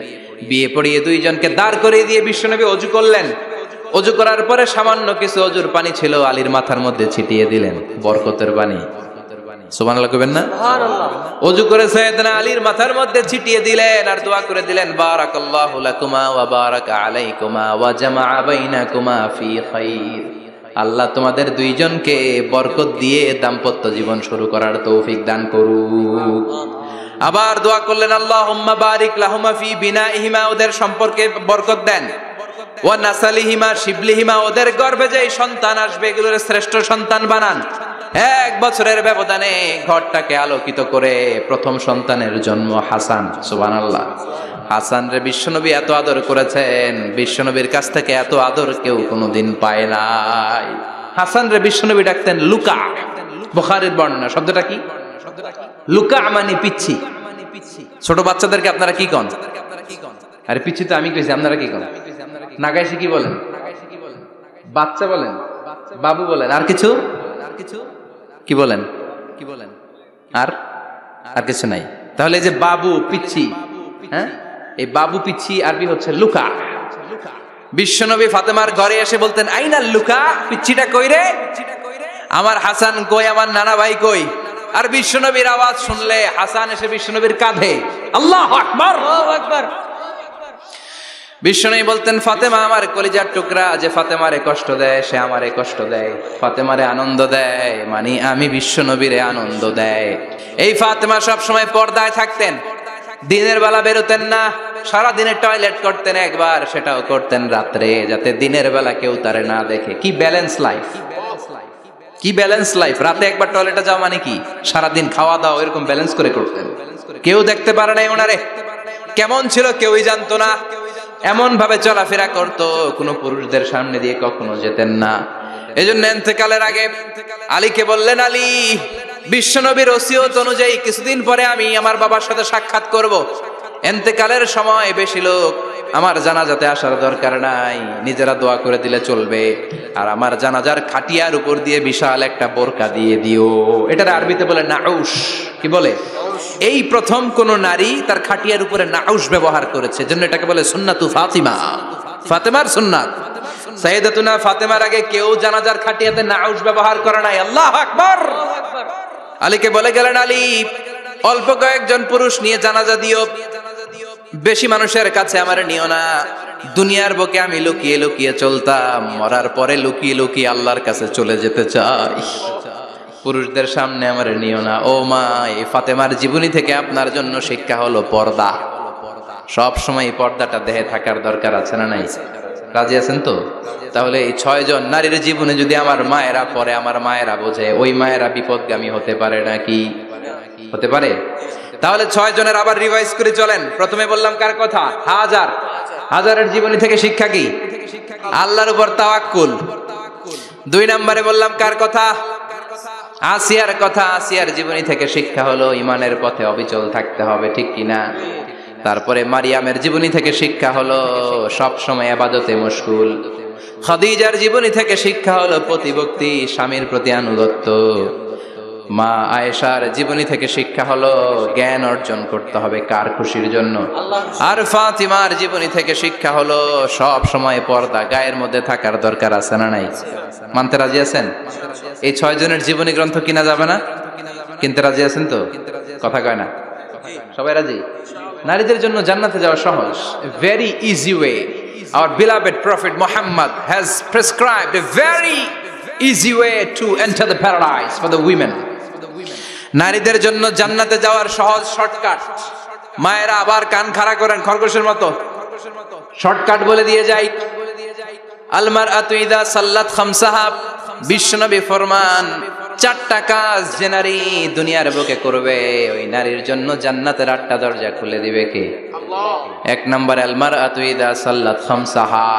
বিয়ে পড়িয়ে দুইজনকে দাঁড় করিয়ে দিয়ে বিশ্বনবী ওযু করলেন। ওযু করার পরে সামান্য কিছু ওযুর পানি ছিল আলীর মাথার মধ্যে ছিটিয়ে দিলেন, বরকতের পানি। সুবহানাল্লাহ কইবেন না? ওযু করে সাইয়েদনা আলীর মাথার মধ্যে ছিটিয়ে দিলেন আর দোয়া করে দিলেন, বারাকাল্লাহু লাকুমা ওয়া বারাকা আলাইকুমা ওয়া জামাআ বাইনাকুমা ফি খাইর। আল্লাহ তোমাদের দুইজনকে বরকত দিয়ে দাম্পত্য জীবন শুরু করার তৌফিক দান করুক। আবার দোয়া করলেন, আল্লাহুম্মা বারিক লাহুমা ফি বিনাইহিমা, ওদের সম্পর্কে বরকত দেন, ওয়া নাসালিহিমা শিবলিহিমা, ওদের গর্ভে যে সন্তান আসবে এগুলোর শ্রেষ্ঠ সন্তান বানান। 1 বছরের ব্যবধানে ঘরটাকে আলোকিত করে প্রথম সন্তানের জন্ম হাসান। সুবহানাল্লাহ। হাসান রে বিশ্বনবী এত আদর করেছেন, বিশ্বনবীর কাছ থেকে এত আদর কেউ কোনোদিন পায় নাই। হাসান রে বিশ্বনবী ডাকতেন লুকা। বুখারীর বর্ণনা। শব্দটা কি? লুকা মানে পিচ্ছি। ছোট বাচ্চাদেরকে আপনারা কি কন? আরে পিচ্ছি তো আমি কইছি, আপনারা কি কন? নাগাইশি কি বলেন? বাচ্চা বলেন, বাবু বলেন, আর কিছু কি বলেন? আর আর কিছু নাই। তাহলে এই যে বাবু পিচ্ছি, হ্যাঁ, এই বাবু পিচ্ছি আরবি হচ্ছে লুকা। বিশ্বনবী ফাতেমার ঘরে এসে বলতেন, আইনাল লুকা, পিচ্ছিটা কই রে? আমার হাসান কই, আমার নানা ভাই কই? আর বিশ্বনবীর আওয়াজ শুনলে হাসান এসে বিশ্বনবীর কাঁধে। আল্লাহু আকবার, আল্লাহু আকবার। বিশ্বনবী বলতেন, ফাতেমা আমার কলিজার টুকরা, যে ফাতেমারে কষ্ট দেয় সে আমারে কষ্ট দেয়, ফাতেমারে আনন্দ দেয় মানে আমি বিশ্বনবীরে আনন্দ দেয়। এই ফাতেমা সব সময় পর্দায় থাকতেন, দিনের বেলা বেরোতেন না, সারা দিনে টয়লেট করতেন একবার, সেটাও করতেন রাত্রে, যাতে দিনের বেলা কেউ তারে না দেখে। কি ব্যালেন্স লাইফ, কি ব্যালেন্স লাইফ! রাতে একবার টয়লেটে যাওয়া মানে কি সারাদিন খাওয়া দাওয়া এরকম ব্যালেন্স করে করতেন। কেউ দেখতে পারে নাই ওনারে, কেমন ছিল কেউই জানতো না। এমন ভাবে চলাফেরা করতো, কোনো পুরুষদের সামনে দিয়ে কখনো যেতেন না। এজন্য ইন্তেকালের আগে আলীকে বললেন, আলী, বিশ্বনবীর ওসিয়ত অনুযায়ী কিছুদিন পরে আমি আমার বাবার সাথে সাক্ষাৎ করব। ইন্তেকালের সময় বেশি লোক আমার জানাজাতে আসার দরকার নাই, নিজেরা দোয়া করে দিলে চলবে। আর আমার জানাজার খাটিয়ার উপর দিয়ে বিশাল একটা বোরকা দিয়ে দিও। এটার আরবিতে বলে নাউশ। কি বলে? এই প্রথম কোন নারী তার খাটিয়ার উপরে নাউশ ব্যবহার করেছে, জন্য এটাকে বলে সুন্নাতু ফাতিমা, ফাতেমার সুন্নাত। সাইয়েদাতুনা ফাতেমার আগে কেউ জানাজার খাটিয়াতে নাউশ ব্যবহার করে নাই। আল্লাহু আকবার। আলীকে বলে গেলেন, আলী, অল্প কয়েকজন পুরুষ নিয়ে জানাজা দিও, বেশি মানুষের কাছে আমার নিও না। দুনিয়ার বুকে আমি লুকিয়ে লুকিয়ে চলতাম, মরার পরে লুকিয়ে লুকিয়ে আল্লাহর কাছে চলে যেতে চাই, পুরুষদের সামনে আমার নিও না। ও মা, এই ফাতেমার জীবনী থেকে আপনার জন্য শিক্ষা হলো পর্দা। সব সময় পর্দাটা দেহে থাকার দরকার আছে না নাই? রাজি আছেন তো? তাহলে এই 6 জন নারীর জীবনে যদি আমার মায়েরা পরে, আমার মায়েরা বোঝে, ওই মায়েরা বিপদগামী হতে পারে নাকি? হতে পারে। তাহলে 6 জনের আবার রিভাইজ করে চলেন। প্রথমে বললাম কার কথা? হাজারের জীবনী থেকে শিক্ষা কি? আল্লাহর উপর তাওয়াক্কুল। 2 নম্বরে বললাম কার কথা? আসিয়ার কথা। আসিয়ার জীবনী থেকে শিক্ষা হলো ইমানের পথে অবিচল থাকতে হবে, ঠিক কিনা? তারপরে মারিয়ামের জীবনী থেকে শিক্ষা হলো সব সময় ইবাদতে মশগুল। খাদিজার জীবনী থেকে শিক্ষা হলো প্রতিভক্তি, স্বামীর প্রতি আনুগত্য। মা আয়েশার জীবনী থেকে শিক্ষা হলো জ্ঞান অর্জন করতে হবে কার খুশির জন্য। আর ফাতিমার জীবনী থেকে শিক্ষা হলো সব সময় পর্দা গায়ের মধ্যে থাকার দরকার আছে না নাই? মানতে রাজি আছেন? এই 6 জনের জীবনী গ্রন্থ কিনা যাবে না? কিনতে রাজি আছেন তো? কথা কয় না? সবাই রাজি? নারীদের জন্য জান্নাতে যাওয়া সহজ, very easy way. Our beloved Prophet Muhammad has prescribed a very easy way to enter the paradise for the women. নারীদের জন্য জান্নাতে যাওয়ার সহজ শর্টকাট। মায়েরা আবার কান খাড়া করেন খরগোশের মতো, শর্টকাট বলে দিয়ে যাই। আল মারআতু ইযা সাল্লাত খামসাহা, বিশ্বনবী ফরমান 4টা কাজ যে নারী দুনিয়ার বুকে করবে, ওই নারীর জন্য জান্নাতের 8টা দরজা খুলে দিবে কে? আল্লাহ। 1 নম্বর, আল মারআতু ইযা সাল্লাত খামসাহা,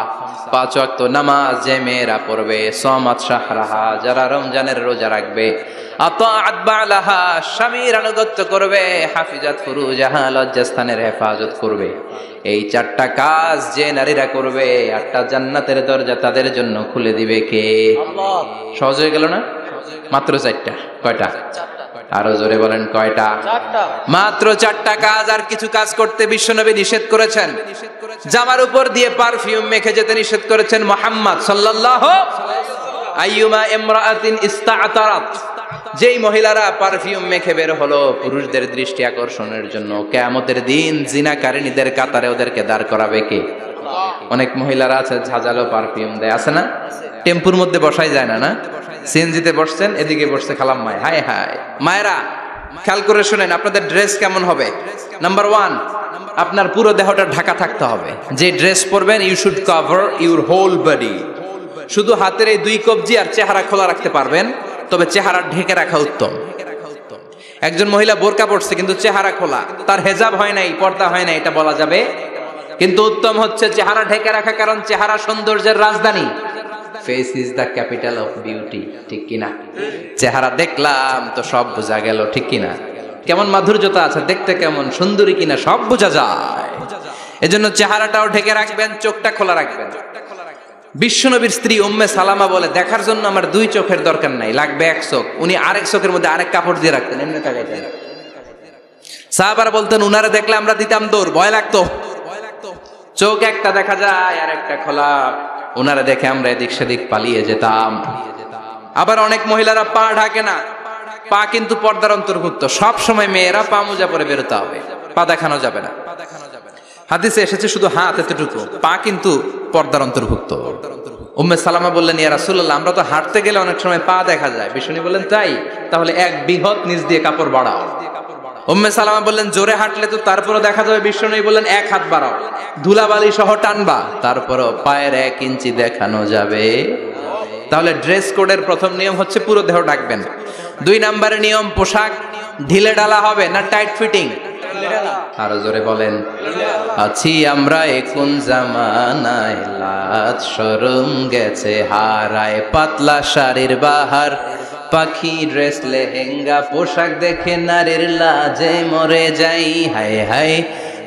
5 ওয়াক্ত নামাজ যে মেয়েরা পড়বে, সামাত শাহরাহা, যারা রমজানের রোজা রাখবে, আতাআত বালাহা, স্বামীর আনুগত্য করবে, হাফিজাত ফুরুজাহা, লজ্জাস্থানের হেফাজত করবে। এই 4টা কাজ যে নারীরা করবে, 8টা জান্নাতের দরজা তাদের জন্য খুলে দিবে কে? আল্লাহ। সহজ হয়ে গেল না? মাত্র 4টা। কয়টা? আরো জোরে বলেন, কয়টা? 4টা। মাত্র 4টা কাজ। আর কিছু কাজ করতে বিশ্বনবী নিষেধ করেছেন। জামার উপর দিয়ে পারফিউম মেখে যেতে নিষেধ করেছেন মুহাম্মদ সাল্লাল্লাহু আইয়ুমা ইমরাআতিন ইস্তাআতারাত, যেই মহিলারা পারফিউম মেখে বের হলো পুরুষদের দৃষ্টি আকর্ষণের জন্য, কিয়ামতের দিন জিনাকারিনীদের কাতারে ওদেরকে দাঁড় করাবে কে? অনেক মহিলারা আছে ঝাঁঝালো পারফিউম দেয়, আছে না? টেম্পুর মধ্যে বসাই যায় না, না সিএনজিতে বসছেন, এদিকে বসছে খালাম মায়, হায় হায়। মায়েরা খেয়াল করে শুনেন, আপনাদের ড্রেস কেমন হবে? নাম্বার 1, আপনার পুরো দেহটা ঢাকা থাকতে হবে। যে ড্রেস পরবেন you should cover your whole body. শুধু হাতের এই 2 কবজি আর চেহারা খোলা রাখতে পারবেন, তবে চেহারা ঢেকে রাখা উত্তম। একজন মহিলা বোরকা পরছে কিন্তু চেহারা খোলা, তার হেজাব হয় নাই, পর্দা হয় নাই, এটা বলা যাবে, কিন্তু উত্তম হচ্ছে চেহারা ঢেকে রাখা, কারণ চেহারা সৌন্দর্যের রাজধানী। Face is the capital of beauty, ঠিক কিনা? চেহারা দেখলাম তো সব বোঝা গেল, ঠিক কিনা? কেমন মাধুর্যতা আছে, দেখতে কেমন সুন্দরী কিনা সব বোঝা যায়। এজন্য চেহারাটাও ঢেকে রাখবেন, চোখটা খোলা রাখবেন। বিশ্বনবীর স্ত্রী উম্মে সালামা বলে, দেখার জন্য আমার 2 চোখের দরকার নাই, লাগবে 1 চোখ। উনি আরেক চোখের মধ্যে আরেক কাপড় দিয়ে রাখতেন, এমনি তাকাইতেন। সাহাবারা বলতেন উনারে দেখলে আমরা দিতাম দৌড়, ভয় লাগতো। চোখ একটা দেখা যায় আর একটা খোলা, উনারে দেখে আমরা এদিক সেদিক পালিয়ে যেতাম। আবার অনেক মহিলারা পা ঢাকে না, পা কিন্তু পর্দার অন্তর্ভুক্ত। সব সময় মেয়েরা পা মোজা পরে বেরোতে হবে, পা দেখানো যাবে না। হাদিসে এসেছে শুধু হাত এতটুকু, পা কিন্তু পর্দার অন্তর্ভুক্ত। উম্মে সালামা বললেন, ইয়া রাসূলুল্লাহ, আমরা তো হাঁটতে গেলে অনেক সময় পা দেখা যায়। বিষ্ণু বললেন, তাই? তাহলে 1 বৃহৎ নিচ দিয়ে কাপড় বাড়াও। উম্মে সালামা বললেন, জোরে হাঁটলে তো তারপরও দেখা যাবে। বিষ্ণু বললেন, 1 হাত বাড়াও, ধুলাবালি সহ টানবা, তারপরও পায়ের 1 ইঞ্চি দেখানো যাবে। তাহলে ড্রেস কোডের প্রথম নিয়ম হচ্ছে পুরো দেহ ঢাকবেন। 2 নম্বরের নিয়ম, পোশাক ঢিলে ঢালা হবে না টাইট ফিটিং? আরো জোরে বলেন। আছি আমরা এখন জামানায়, লাজ শরম গেছে হারায়, পাতলা শাড়ির বাহার, পাখি ড্রেস লেহেঙ্গা, পোশাক দেখে নারীর লাজে মরে যাই, হায় হায়।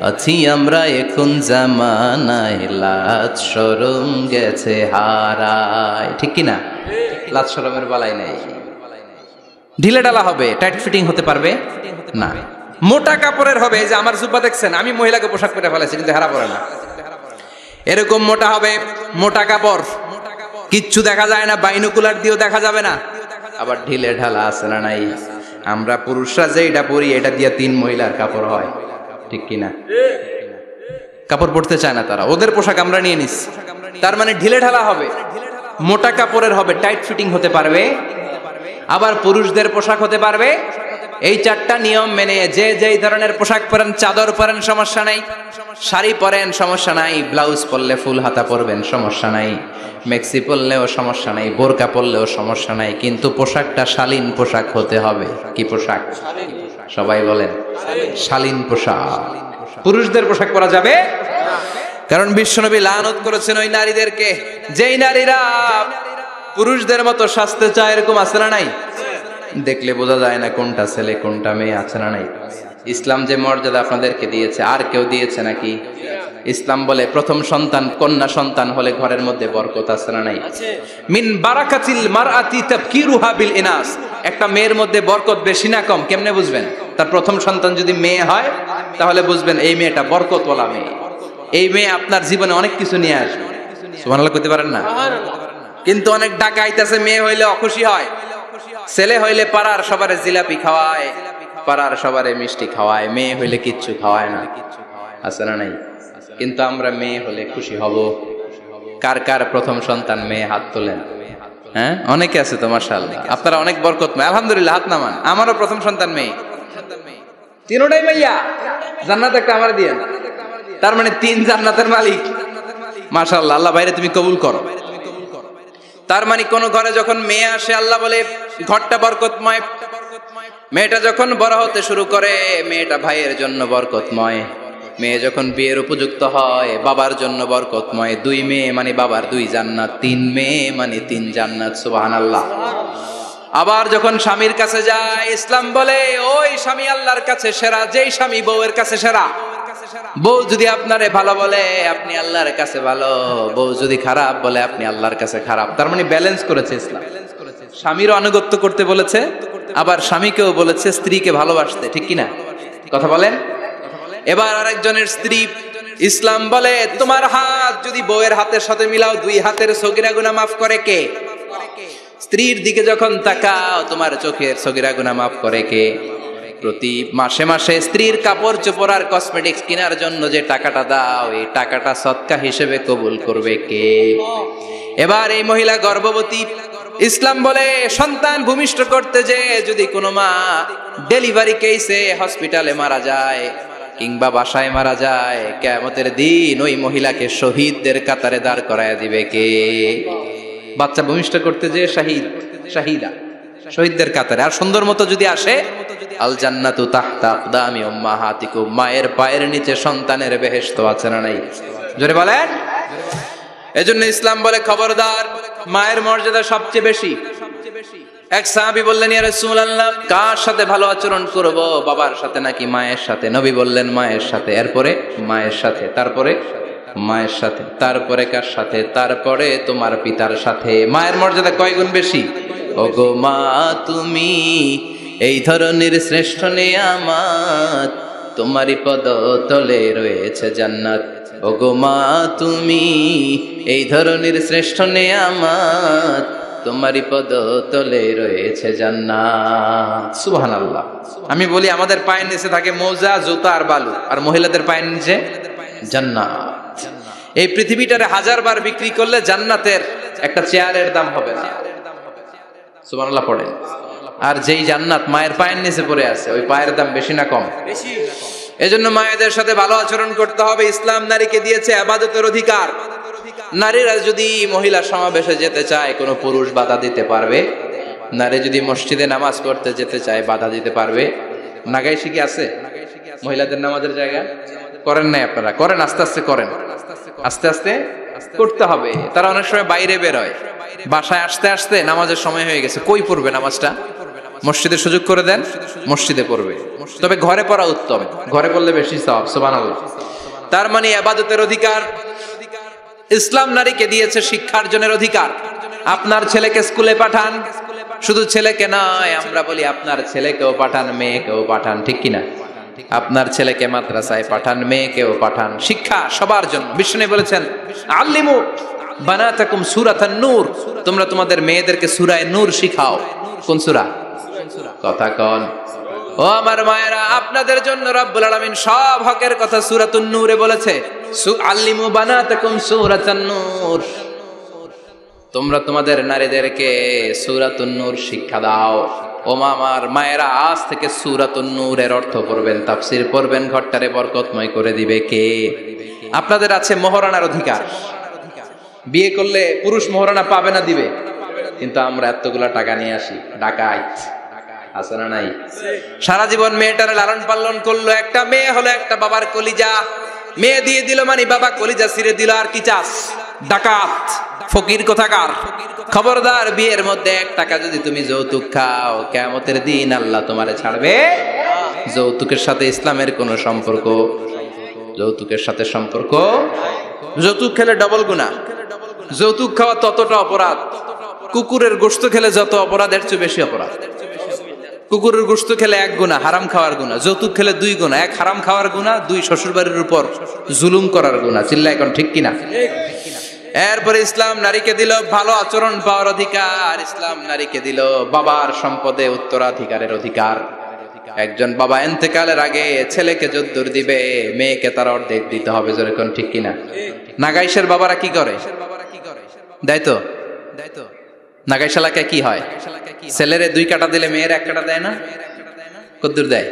আছি আমরা এখন জামানায়, লাজ শরম গেছে হারায়, ঠিক কিনা? লাজ শরমের বালাই নেই। ঢিলে ডালা হবে, টাইট ফিটিং হতে পারবে না। মোটা কাপড়ের হবে, এই যে আমার জুব্বা দেখছেন, আমি মহিলাকে পোশাক পরে ফেলেছি কিন্তু হেরা পরে না, এরকম মোটা হবে, মোটা কাপড়, কিচ্ছু দেখা যায় না, বাইনোকুলার দিয়েও দেখা যাবে না। আবার ঢিলে ঢালা আছে না নাই? আমরা পুরুষরা যে এটা পরি, এটা দিয়ে 3 মহিলার কাপড় হয়, ঠিক কিনা? কাপড় পরতে চায় না তারা, ওদের পোশাক আমরা নিয়ে নিস। তার মানে ঢিলে ঢালা হবে, মোটা কাপড়ের হবে, টাইট ফিটিং হতে পারবে। আবার পুরুষদের পোশাক হতে পারবে। এই 4টা নিয়ম মেনে যে যেই ধরনের পোশাক পরেন, চাদর পরেন সমস্যা নাই, শাড়ি পরেন সমস্যা নাই, ব্লাউজ পরলে ফুল হাতা পরবেন সমস্যা নাই, মেক্সি পরলেও সমস্যা নাই, বোরকা পরলেও সমস্যা নাই, কিন্তু পোশাকটা শালীন পোশাক হতে হবে। কি পোশাক? সবাই বলেন, শালীন পোশাক। পুরুষদের পোশাক পরা যাবে, কারণ বিশ্বনবী লানত করেছেন ওই নারীদেরকে যেই নারীরা পুরুষদের মতো সাজতে চায়। এরকম আছে না নাই? দেখলে বোঝা যায় না কোনটা ছেলে কোনটা মেয়ে, আছে না নাই? ইসলাম যে মর্যাদা আপনাদেরকে দিয়েছে আর কেউ দিয়েছে নাকি? ইসলাম বলে প্রথম সন্তান কন্যা সন্তান হলে ঘরের মধ্যে বরকত, আছে না নাই? মিন বারাকাতিল মারআতি তাবকিরুহা বিল ইনাস। একটা মেয়ের মধ্যে বরকত বেশি না কম কেমনে বুঝবেন? তার প্রথম সন্তান যদি মেয়ে হয় তাহলে বুঝবেন এই মেয়েটা বরকতওয়ালা মেয়ে, এই মেয়ে আপনার জীবনে অনেক কিছু নিয়ে আসবে। সুবহানাল্লাহ কইতে পারেন না? কিন্তু অনেক ডাকাইতেছে, মেয়ে হইলে অখুশি হয়, ছেলে হইলে পাড়ার সবারে জিলাপি খাওয়ায়, পাড়ার সবারে মিষ্টি খাওয়ায়, মেয়ে হইলে কিচ্ছু খাওয়ায় না, আছে না নাই? কিন্তু আমরা মেয়ে হলে খুশি হব। কার কার প্রথম সন্তান মেয়ে? হাত তোলেন। হ্যাঁ, অনেকে আছে তো মাশাআল্লাহ, আপনারা অনেক বরকতময়, আলহামদুলিল্লাহ, হাত নামান। আমারও প্রথম সন্তান মেয়ে, 3টাই মাইয়া, জান্নাত একটা আমার দিয়েন, তার মানে 3 জান্নাতের মালিক। মাশাআল্লাহ, আল্লাহ বাইরে তুমি কবুল করো। তার মানে কোন ঘরে যখন মেয়ে আসে আল্লাহ বলে ঘরটা বরকতময়। মেয়েটা যখন বড় হতে শুরু করে, মেয়েটা ভাইয়ের জন্য বরকতময়। মেয়ে যখন বিয়ের উপযুক্ত হয়, বাবার জন্য বরকতময়। 2 মেয়ে মানে বাবার 2 জান্নাত, 3 মেয়ে মানে 3 জান্নাত। সুবহানাল্লাহ। আবার যখন স্বামীর কাছে যায়, ইসলাম বলে ওই স্বামী আল্লাহর কাছে সেরা, যেই স্বামী বউয়ের কাছে সেরা। বউ যদি আপনারে ভালো বলে আপনি আল্লাহর কাছে ভালো, বউ যদি খারাপ বলে আপনি আল্লাহর কাছে খারাপ। তার মানে ব্যালেন্স করেছে ইসলাম। স্বামীরও আনুগত্য করতে বলেছে, আবার স্বামীকেও বলেছে স্ত্রীকে ভালোবাসতে, ঠিক কিনা? কথা বলেন। এবার আরেকজনের স্ত্রী, ইসলাম বলে তোমার হাত যদি বউয়ের হাতের সাথে মিলাও, 2 হাতের সগীরা গুনাহ মাফ করে কে? স্ত্রীর দিকে যখন তাকাও তোমার চোখের সগীরা গুনাহ মাফ করে কে? প্রতি মাসে মাসে স্ত্রীর কাপড় চোপড় আর কসমেটিক্স কেনার জন্য যে টাকাটা দাও, এই টাকাটা সদকা হিসেবে কবুল করবে কে? এবার এই মহিলা গর্ভবতী, ইসলাম বলে সন্তান ভূমিষ্ঠ করতে যে যদি কোনো মা ডেলিভারি কেসে হসপিটালে মারা যায় কিংবা বাসায় মারা যায়, কিয়ামতের দিন ওই মহিলাকে শহীদদের কাতারে দাঁড় করায় দিবে কে? বাচ্চা ভূমিষ্ঠ করতে যে শাহিদা, শহীদদের কাতারে। আর সুন্দর মতো যদি আসে, আল জান্নাতু তাহতা আকদামি উম্মাহাতিকুম, মায়ের পায়ের নিচে সন্তানের বেহেশত আছে না নাই? জোরে বলেন। এজন্য ইসলাম বলে খবরদার, মায়ের মর্যাদা সবচেয়ে বেশি। এক সাহাবী বললেন, ইয়া রাসূলুল্লাহ, কার সাথে ভালো আচরণ করব? বাবার সাথে নাকি মায়ের সাথে? নবী বললেন মায়ের সাথে, এরপরে মায়ের সাথে, তারপরে মায়ের সাথে, তারপরে কার সাথে? তারপরে তোমার পিতার সাথে। মায়ের মর্যাদা কয় গুণ বেশি? ওগো মা তুমি এই ধরনের শ্রেষ্ঠ নেয়ামত, তোমারই পদতলে রয়েছে জান্নাত। ওগো মা তুমি এই ধরনের শ্রেষ্ঠ নেয়ামত, তোমারই পদতলে রয়েছে জান্নাত। সুবহানাল্লাহ। আমি বলি আমাদের পায়ের নিচে থাকে মোজা, জুতা আর বালু, আর মহিলাদের পায়ের নিচে জান্নাত। এই পৃথিবীটারে 1000 বার বিক্রি করলে জান্নাতের একটা চেয়ারের দাম হবে না। সুবহানাল্লাহ পড়ে। আর যেই জান্নাত মায়ের পায়ের নিচে পড়ে আছে, ওই পায়ের দাম বেশি না কম? বেশি। এজন্য মায়েদের সাথে ভালো আচরণ করতে হবে। ইসলাম নারীকে দিয়েছে ইবাদতের অধিকার। নারীরা যদি মহিলা সমাবেশে যেতে চায়, কোনো পুরুষ বাধা দিতে পারবে? নারী যদি মসজিদে নামাজ পড়তে যেতে চায়, বাধা দিতে পারবে? নাগাইশি কি আছে মহিলাদের নামাজের জায়গা? করেন নাই আপনারা? করেন, আস্তে আস্তে করেন, আস্তে আস্তে করতে হবে। তারা অনেক সময় বাইরে বের হয়, বাসায় আসতে আসতে নামাজের সময় হয়ে গেছে, কই পড়বে নামাজটা? মসজিদে সুযোগ করে দেন, মসজিদে পড়বে। তবে ঘরে পড়া উত্তম, ঘরে পড়লে বেশি সওয়াব। সুবহানাল্লাহ। তার মানে ইবাদতের অধিকার। ইসলাম নারীকে দিয়েছে শিক্ষার্জনের অধিকার। আপনার ছেলেকে স্কুলে পাঠান, শুধু ছেলেকে নয়, আমরা বলি আপনার ছেলেকেও পাঠান, মেয়েকেও পাঠান, ঠিক কিনা? আপনার ছেলেকে মাদ্রাসায় পাঠান, মেয়েকেও পাঠান। শিক্ষা সবার জন্য। বিষ্ণু বলেছেন, আল্লিমু বানাতাকুম সূরাতান নূর, তোমরা তোমাদের মেয়েদেরকে সূরা নূর শিখাও। কোন সূরা? কথা কন। ও আমার মায়েরা, আপনাদের জন্য রব্বুল আলামিন সব হকের কথা সূরাতুন নূরে বলেছে। আল্লিমু বানাতাকুম সূরাতান নূর, তোমরা তোমাদের নারীদেরকে সূরাতুন নূর শিক্ষা দাও। ও আমার মায়েরা, আজ থেকে সূরাতুন নূরের অর্থ পড়বেন, তাফসীর পড়বেন, ঘরটারে বরকতময় করে দিবে কে? আপনাদের আছে মোহরানার অধিকার। বিয়ে করলে পুরুষ মোহরানা পাবে না, দিবে। কিন্তু আমরা এতগুলা টাকা নিয়ে আসি, ডাকাইত আছে না নাই? সারা জীবন মেয়েটার লালন পালন করলো, একটা মেয়ে হলো একটা বাবার কলিজা। মেয়ে দিয়ে দিল মানে বাবা কলিজা ছিঁড়ে দিল, আর কি চাস? ডাকাত, ফকির কোথাকার। খবরদার, বিয়ের মধ্যে 1 টাকা যদি তুমি যৌতুক খাও, কিয়ামতের দিন আল্লাহ তোমারে ছাড়বে। যৌতুকের সাথে ইসলামের কোনো সম্পর্ক? যৌতুকের সাথে সম্পর্ক? যৌতুক খেলে ডবল গুনাহ। যৌতুক খাওয়া ততটা অপরাধ, কুকুরের গোশত খেলে যত অপরাধ, এর চেয়ে বেশি অপরাধ। কুকুরের গোশত খেলে 1 গুনাহ, হারাম খাওয়ার গুনাহ। যৌতুক খেলে 2 গুনাহ, 1 হারাম খাওয়ার গুনাহ, 2 শ্বশুরবাড়ির উপর জুলুম করার গুনাহ। চিল্লা এখন ঠিক কিনা? এরপরে ইসলাম নারীকে দিল ভালো আচরণ পাওয়ার অধিকার। ইসলাম নারীকে দিল বাবার সম্পদে উত্তরাধিকারের অধিকার। একজন বাবা ইন্তেকালের আগে ছেলেকে যদ্দুর দিবে, মেয়েকে তার অর্ধেক দিতে হবে। যেরকম ঠিক কিনা? নাগাইশের বাবারা কি করে? দেয় তো? নাগাইশ এলাকায় কি হয়? ছেলেরে 2 কাটা দিলে মেয়ের 1 কাটা দেয় না? কদ্দুর দেয়?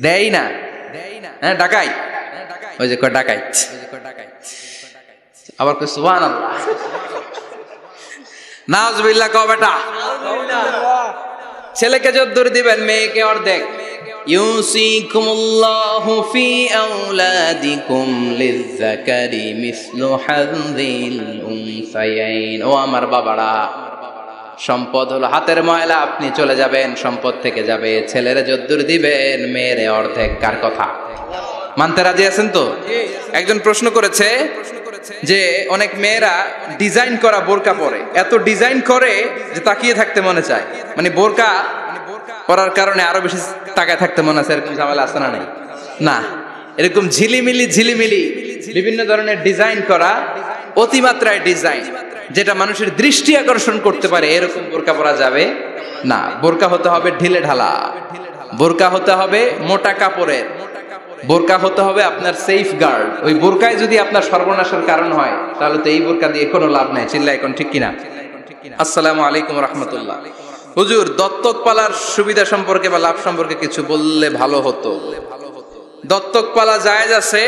দেয় না। হ্যাঁ, ডাকাই। ওই যে ডাকাই। আবার কই সুবহানাল্লাহ, নাউজুবিল্লাহ কও বেটা। ছেলেকে যদ্দুর দিবেন, মেয়েকে অর্ধেক। ইউসিকুমুল্লাহু ফি আওলাদিকুম লিযযাকারি মিসলু হাযযিল উনসায়াইন। ও আমার বাবারা, সম্পদ হলো হাতের ময়লা, আপনি চলে যাবেন, সম্পদ থেকে যাবে। ছেলেরে যদ্দুর দিবেন, মেয়েরে অর্ধেক। কার কথা? মানতে রাজি আছেন তো? একজন প্রশ্ন করেছে যে অনেক মেয়েরা ডিজাইন করা বোরকা পরে, এত ডিজাইন করে যে তাকিয়ে থাকতে মনে চায়। মানে বোরকা পরার কারণে আরো বেশি তাকায় থাকতে মনে আছে। এরকম ঝামেলা আছে না? নাই না। এরকম ঝিলিমিলি বিভিন্ন ধরনের ডিজাইন করা, অতিমাত্রায় ডিজাইন, যেটা মানুষের দৃষ্টি আকর্ষণ করতে পারে এরকম বোরকা পরা যাবে না। বোরকা হতে হবে ঢিলে ঢালা, বোরকা হতে হবে মোটা কাপড়ের, বোরকা হতে হবে আপনার সেফ গার্ড। ওই বোরকায় যদি আপনার সর্বনাশের কারণ হয় তাহলে তো এই বোরকা দিয়ে কোনো লাভ নাই। চিল্লা এখন ঠিক কিনা? আসসালামু আলাইকুম রাহমাতুল্লাহ। হুজুর, দত্তক পালার সুবিধা সম্পর্কে বা লাভ সম্পর্কে কিছু বললে ভালো হতো। দত্তক পালা জায়েজ আছে,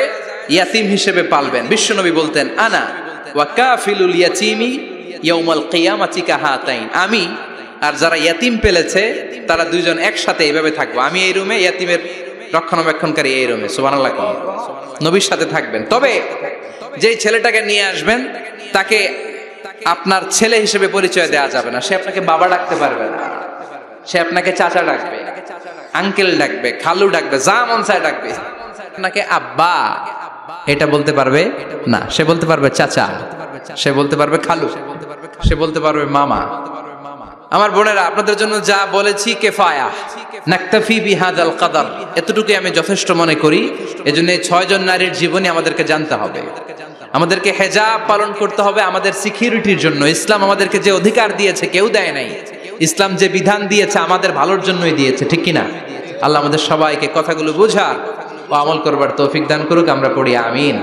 ইয়াতিম হিসেবে পালবেন। বিশ্বনবী বলতেন, আনা ওয়া কাফিলুল ইয়াতীমি ইয়াউমাল কিয়ামাতি কাহাতাইন, আমি আর যারা ইয়াতিম পেলেছে তারা দুইজন একসাথে এইভাবে থাকবো। আমি এই রুমে, ইয়াতিমের রক্ষণাবেক্ষণকারী এই রুমে। সুবহানাল্লাহ। নবীর সাথে থাকবেন। তবে যেই ছেলেটাকে নিয়ে আসবেন তাকে আপনার ছেলে হিসেবে পরিচয় দেওয়া যাবে না। সে আপনাকে বাবা ডাকতে পারবে না, সে আপনাকে চাচা ডাকবে, আঙ্কেল ডাকবে, খালু ডাকবে, যা মন চায় ডাকবে। আপনাকে আব্বা এটা বলতে পারবে না। সে বলতে পারবে চাচা, সে বলতে পারবে খালু, সে বলতে পারবে মামা। আমার বোনেরা, আপনাদের জন্য যা বলেছি কিফায়া, নাকতাফি বিহাদাল কদর, এতটুকুই আমি যথেষ্ট মনে করি। এজন্য 6 জন নারীর জীবনী আমাদেরকে জানতে হবে। আমাদেরকে হেজাব পালন করতে হবে আমাদের সিকিউরিটির জন্য। ইসলাম আমাদেরকে যে অধিকার দিয়েছে কেউ দেয় নাই। ইসলাম যে বিধান দিয়েছে আমাদের ভালোর জন্যই দিয়েছে, ঠিক কিনা? আল্লাহ আমাদের সবাইকে কথাগুলো বোঝার ও আমল করবার তৌফিক দান করুক। আমরা পড়ি আমিন।